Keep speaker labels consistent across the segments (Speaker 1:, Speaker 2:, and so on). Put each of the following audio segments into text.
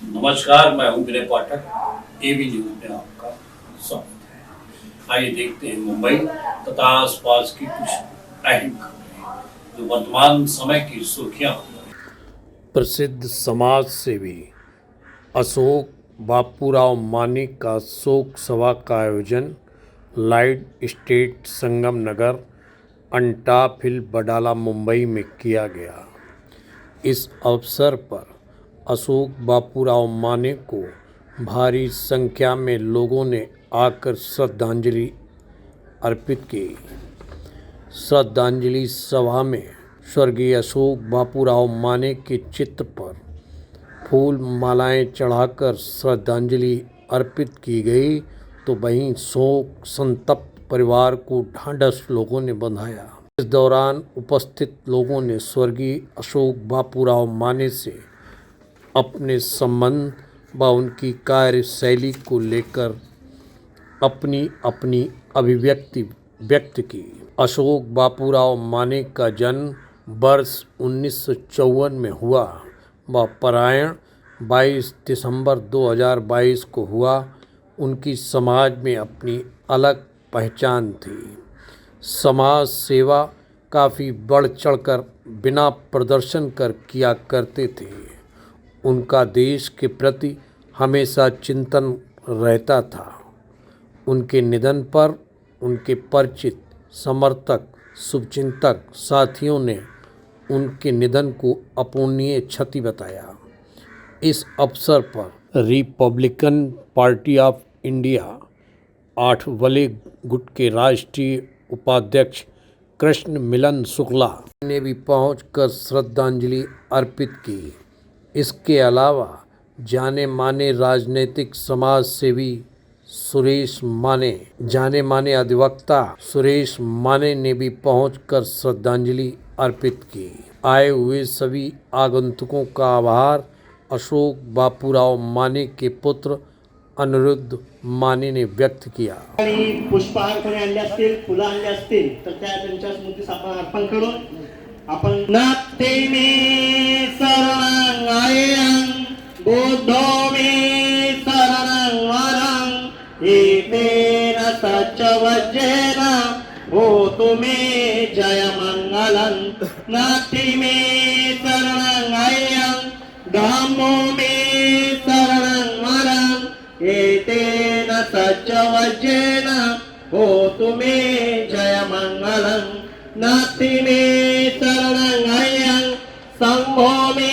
Speaker 1: नमस्कार, मैं हूं विनय पाठक। एबी न्यूज में आपका स्वागत है। आइए देखते हैं मुंबई तथा आसपास की कुछ अहम खबरें जो वर्तमान समय की सुर्खियां हैं। प्रसिद्ध समाज सेवी अशोक बापूराव माने का शोक सभा का आयोजन लाइट स्टेट संगम नगर अंटाफिल बडाला मुंबई में किया गया। इस अवसर पर अशोक बापूराव माने को भारी संख्या में लोगों ने आकर श्रद्धांजलि अर्पित की। श्रद्धांजलि सभा में स्वर्गीय अशोक बापूराव माने के चित्र पर फूल मालाएं चढ़ाकर श्रद्धांजलि अर्पित की गई, तो वहीं शोक संतप्त परिवार को ढांढस लोगों ने बंधाया। इस दौरान उपस्थित लोगों ने स्वर्गीय अशोक बापूराव माने से अपने संबंध व उनकी कार्यशैली को लेकर अपनी अपनी अभिव्यक्ति व्यक्त की। अशोक बापूराव माने का जन्म वर्ष 1954 में हुआ व परायण 22 दिसंबर 2022 को हुआ। उनकी समाज में अपनी अलग पहचान थी। समाज सेवा काफ़ी बढ़ चढ़कर बिना प्रदर्शन कर किया करते थे। उनका देश के प्रति हमेशा चिंतन रहता था। उनके निधन पर उनके परिचित, समर्थक, शुभचिंतक साथियों ने उनके निधन को अपूरणीय क्षति बताया। इस अवसर पर रिपब्लिकन पार्टी ऑफ इंडिया 8 वले गुट के राष्ट्रीय उपाध्यक्ष कृष्ण मिलन शुक्ला ने भी पहुंचकर श्रद्धांजलि अर्पित की। इसके अलावा जाने माने राजनीतिक समाज सेवी जाने माने अधिवक्ता सुरेश माने ने भी पहुंचकर श्रद्धांजलि अर्पित की। आए हुए सभी आगंतुकों का आभार अशोक बापूराव माने के पुत्र अनिरुद्ध माने ने व्यक्त किया।
Speaker 2: पुष्पहार आणले असतील, फुलं आणले असतील तर त्यांच्या स्मृतीस आपण अर्पण करून आपण नाते में शरणं आयं बुद्धो में शरणं वरं एतेन सच्चवज्जेन होतु मे जय मंगलं। नाते में शरणं आयं धम्मो में शरणं वरं एतेन सच्चवज्जेन होतु मे जय मंगलं। नास्ति मे शरणं अयं संघो मे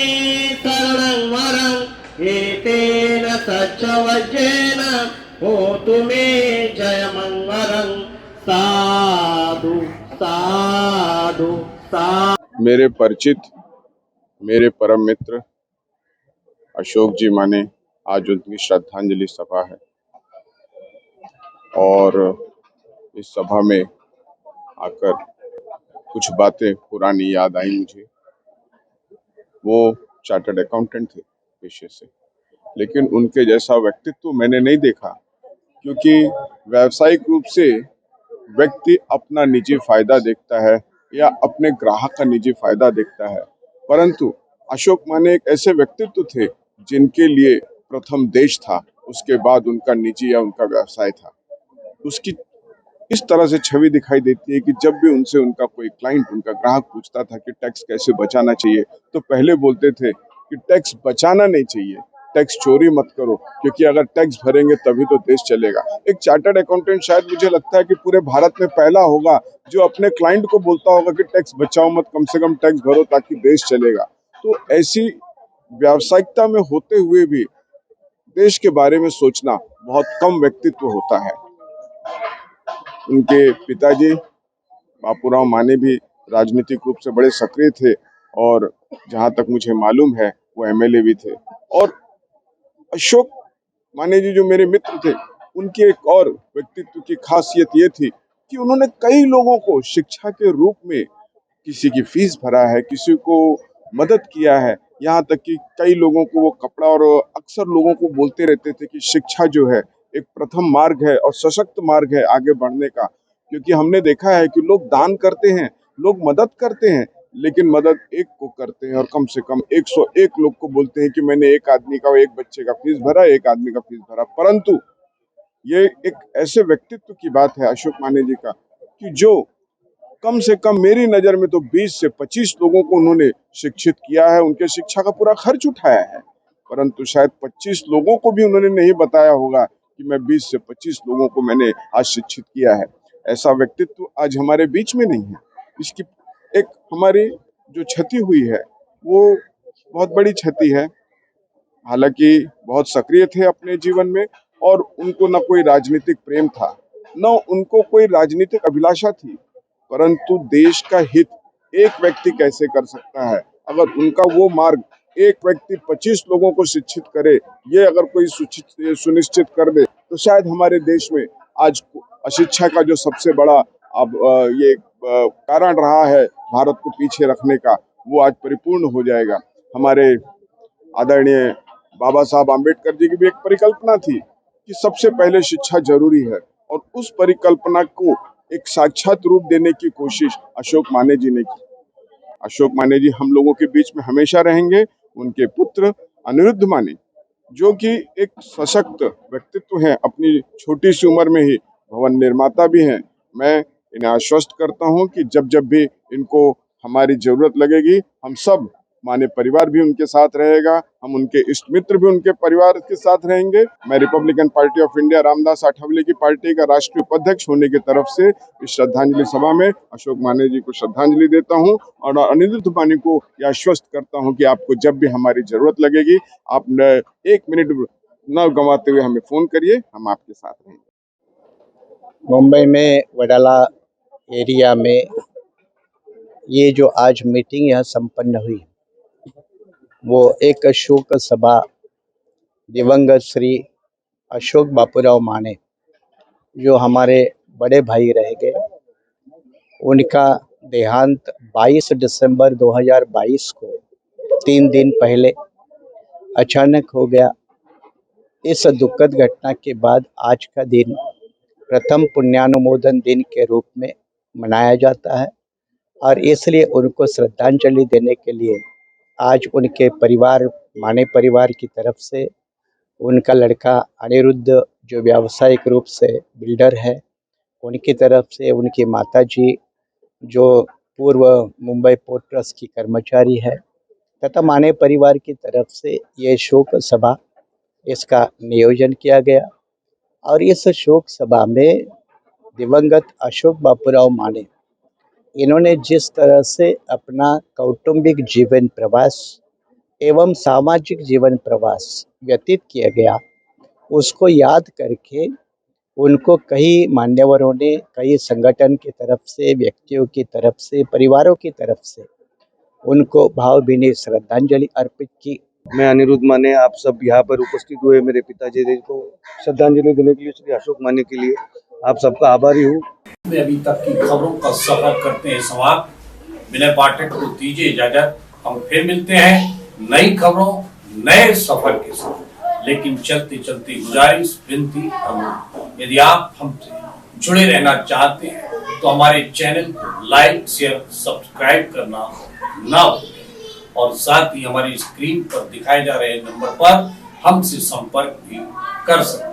Speaker 2: शरणं वरं एतेन सच्चवज्जेन होतु मे जय मंगलं। साधु साधु साधु।
Speaker 3: मेरे परिचित, मेरे परम मित्र अशोक जी माने, आज उनकी श्रद्धांजलि सभा है और इस सभा में आकर कुछ बातें पुरानी याद आई मुझे। वो चार्टर्ड अकाउंटेंट थे पेशे से, लेकिन उनके जैसा व्यक्तित्व मैंने नहीं देखा, क्योंकि व्यावसायिक रूप से व्यक्ति अपना निजी फायदा देखता है या अपने ग्राहक का निजी फायदा देखता है, परंतु अशोक माने एक ऐसे व्यक्तित्व थे जिनके लिए प्रथम देश था, उसके बाद उनका निजी या उनका व्यवसाय था। उसकी इस तरह से छवि दिखाई देती है कि जब भी उनसे उनका कोई क्लाइंट, उनका ग्राहक पूछता था कि टैक्स कैसे बचाना चाहिए, तो पहले बोलते थे कि टैक्स बचाना नहीं चाहिए, टैक्स चोरी मत करो, क्योंकि अगर टैक्स भरेंगे तभी तो देश चलेगा। एक चार्टर्ड अकाउंटेंट शायद मुझे लगता है कि पूरे भारत में पहला होगा जो अपने क्लाइंट को बोलता होगा कि टैक्स बचाओ मत, कम से कम टैक्स भरो ताकि देश चलेगा। तो ऐसी व्यावसायिकता में होते हुए भी देश के बारे में सोचना बहुत कम व्यक्तित्व होता है। उनके पिताजी बापूराव माने भी राजनीतिक रूप से बड़े सक्रिय थे और जहां तक मुझे मालूम है वो एमएलए भी थे। और अशोक माने जी जो मेरे मित्र थे, उनकी एक और व्यक्तित्व की खासियत ये थी कि उन्होंने कई लोगों को शिक्षा के रूप में किसी की फीस भरा है, किसी को मदद किया है, यहाँ तक कि कई लोगों को वो कपड़ा, और अक्सर लोगों को बोलते रहते थे कि शिक्षा जो है एक प्रथम मार्ग है और सशक्त मार्ग है आगे बढ़ने का। क्योंकि हमने देखा है कि लोग दान करते हैं, लोग मदद करते हैं, लेकिन मदद एक को करते हैं और कम से कम 101 लोग को बोलते हैं कि मैंने एक आदमी का, एक बच्चे का फीस भरा, एक आदमी का फीस भरा। परंतु ये एक ऐसे व्यक्तित्व की बात है अशोक माने जी का कि जो कम से कम मेरी नजर में तो 20 से 25 लोगों को उन्होंने शिक्षित किया है, उनके शिक्षा का पूरा खर्च उठाया है। परंतु शायद 25 लोगों को भी उन्होंने नहीं बताया होगा कि मैं 20 से 25 लोगों को मैंने आज शिक्षित किया है। ऐसा व्यक्तित्व आज हमारे बीच में नहीं है। इसकी एक हमारी जो क्षति हुई है वो बहुत बड़ी क्षति है। हालांकि बहुत सक्रिय थे अपने जीवन में और उनको न कोई राजनीतिक प्रेम था, न उनको कोई राजनीतिक अभिलाषा थी, परंतु देश का हित एक व्यक्ति कैसे कर सकता है? अगर उनका वो मार्ग एक व्यक्ति 25 लोगों को शिक्षित करे, ये अगर कोई सुनिश्चित कर दे तो शायद हमारे देश में आज अशिक्षा का जो सबसे बड़ा अब ये कारण रहा है भारत को पीछे रखने का, वो आज परिपूर्ण हो जाएगा। हमारे आदरणीय बाबा साहब आम्बेडकर जी की भी एक परिकल्पना थी कि सबसे पहले शिक्षा जरूरी है और उस परिकल्पना को एक साक्षात रूप देने की कोशिश अशोक माने जी ने की। अशोक माने जी हम लोगों के बीच में हमेशा रहेंगे। उनके पुत्र अनिरुद्ध माने जो कि एक सशक्त व्यक्तित्व हैं, अपनी छोटी सी उम्र में ही भवन निर्माता भी हैं। मैं इन्हें आश्वस्त करता हूं कि जब जब भी इनको हमारी जरूरत लगेगी, हम सब माने परिवार भी उनके साथ रहेगा, हम उनके इष्ट मित्र भी उनके परिवार के साथ रहेंगे। मैं Republican party of India Ramdas Athawale की पार्टी का राष्ट्रीय उपाध्यक्ष होने की तरफ से इस श्रद्धांजलि सभा में अशोक माने जी को श्रद्धांजलि देता हूं और अनिरुद्ध माने को यह आश्वस्त करता हूं कि आपको जब भी हमारी जरूरत लगेगी, आप 1 मिनट न गंवाते हुए हमें फोन करिए, हम आपके साथ रहेंगे।
Speaker 4: मुंबई में वडाला एरिया में ये जो आज मीटिंग यहाँ संपन्न हुई, वो एक शोक सभा दिवंगत श्री अशोक बापूराव माने जो हमारे बड़े भाई रह गए, उनका देहांत 22 दिसंबर 2022 को 3 दिन पहले अचानक हो गया। इस दुखद घटना के बाद आज का दिन प्रथम पुण्यानुमोदन दिन के रूप में मनाया जाता है और इसलिए उनको श्रद्धांजलि देने के लिए आज उनके परिवार, माने परिवार की तरफ से उनका लड़का अनिरुद्ध जो व्यावसायिक रूप से बिल्डर है, उनकी तरफ से उनकी माताजी जो पूर्व मुंबई पोर्ट ट्रस्ट की कर्मचारी है, तथा माने परिवार की तरफ से ये शोक सभा इसका नियोजन किया गया। और इस शोक सभा में दिवंगत अशोक बापूराव माने इन्होंने जिस तरह से अपना कौटुंबिक जीवन प्रवास एवं सामाजिक जीवन प्रवास व्यतीत किया गया, उसको याद करके उनको कई मान्यवरों ने, कई संगठन की तरफ से, व्यक्तियों की तरफ से, परिवारों की तरफ से उनको भावभीनी श्रद्धांजलि अर्पित की।
Speaker 5: मैं अनिरुद्ध माने आप सब यहाँ पर उपस्थित हुए मेरे पिताजी जी को श्रद्धांजलि देने के लिए श्री अशोक माने के लिए आप सबका आभारी हूँ।
Speaker 1: अभी तक की खबरों का सफर करते हैं समाप्त। विनय पाठक को दीजिए इजाजत। हम फिर मिलते हैं नई खबरों, नए सफर के साथ। लेकिन चलते चलते गुजारिश, विनती, यदि आप हमसे जुड़े रहना चाहते हैं तो हमारे चैनल को लाइक, शेयर, सब्सक्राइब करना ना भूलें और साथ ही हमारी स्क्रीन पर दिखाए जा रहे नंबर पर हमसे संपर्क भी कर सकते हैं।